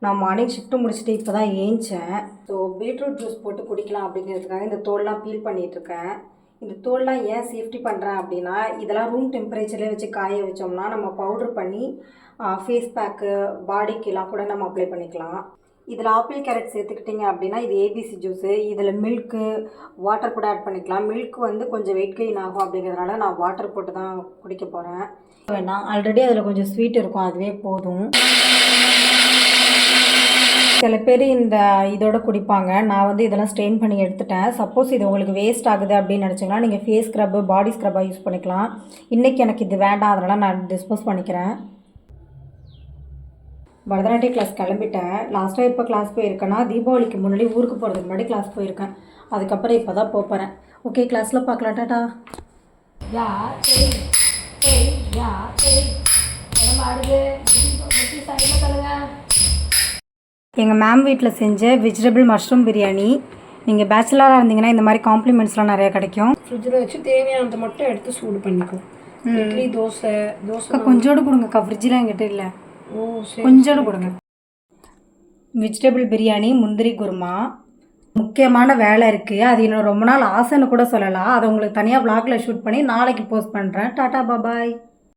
நான் morning shift முடிச்சுட்டு இப்போ தான் ஏஞ்சேன். ஸோ பீட்ரூட் ஜூஸ் போட்டு குடிக்கலாம் அப்படிங்கிறதுக்காக இந்த தோல்லாம் பீல் பண்ணிகிட்ருக்கேன். இந்த தோல்லாம் ஏன் சேஃப்டி பண்ணுறேன் அப்படின்னா, இதெல்லாம் ரூம் டெம்பரேச்சர்லேயே வச்சு காய வச்சோம்னா நம்ம பவுட்ரு பண்ணி ஃபேஸ் பேக்கு பாடிக்கெலாம் கூட நம்ம அப்ளை பண்ணிக்கலாம். இதில் ஆப்பிள் கேரட் சேர்த்துக்கிட்டிங்க அப்படின்னா இது ஏபிசி ஜூஸு. இதில் மில்க்கு வாட்டர் கூட ஆட் பண்ணிக்கலாம். மில்க் வந்து கொஞ்சம் வெயிட் கெயின் ஆகும் அப்படிங்கிறதுனால நான் வாட்டர் போட்டு தான் குடிக்க போகிறேன். வேணாம், ஆல்ரெடி அதில் கொஞ்சம் ஸ்வீட் இருக்கும், அதுவே போதும். சில பேர் இந்த இதோட குடிப்பாங்க. நான் வந்து இதெல்லாம் ஸ்ட்ரெயின் பண்ணி எடுத்துட்டேன். சப்போஸ் இது உங்களுக்கு வேஸ்ட் ஆகுது அப்படின்னு நினச்சிங்கன்னா நீங்கள் ஃபேஸ் ஸ்க்ரப்பு பாடி ஸ்க்ரப்பாக யூஸ் பண்ணிக்கலாம். இன்றைக்கி எனக்கு இது வேண்டாம், அதனால் நான் டிஸ்போஸ் பண்ணிக்கிறேன். பரதநாட்டிய கிளாஸ் கிளம்பிட்டேன். லாஸ்ட்டாக எப்போ கிளாஸ் போயிருக்கேன்னா, தீபாவளிக்கு முன்னாடி ஊருக்கு போகிறதுக்கு முன்னாடி கிளாஸ் போயிருக்கேன். அதுக்கப்புறம் இப்போ தான் போகிறேன். ஓகே, கிளாஸில் பார்க்கலாம். டாடா. எங்கள் மேம் வீட்டில் செஞ்ச வெஜிடபிள் மஷ்ரூம் பிரியாணி. நீங்கள் பேச்சுலராக இருந்தீங்கன்னா இந்த மாதிரி காம்ப்ளிமெண்ட்ஸ்லாம் நிறையா கிடைக்கும். ஃப்ரிட்ஜில் வச்சு தேவையானதை மட்டும் எடுத்து சூடு பண்ணிக்கும். இட்லி தோசை கொஞ்சோடு கொடுங்கக்கா, ஃப்ரிட்ஜில் என்கிட்ட இல்லை. கொஞ்சோடு கொடுங்க. வெஜிடபிள் பிரியாணி, முந்திரி குருமா. முக்கியமான வேலை இருக்குது, அது இன்னும் ரொம்ப நாள் ஆசைன்னு கூட சொல்லலாம். அதை உங்களுக்கு தனியாக vlogல ஷூட் பண்ணி நாளைக்கு போஸ்ட் பண்ணுறேன். டாட்டா பாபாய்.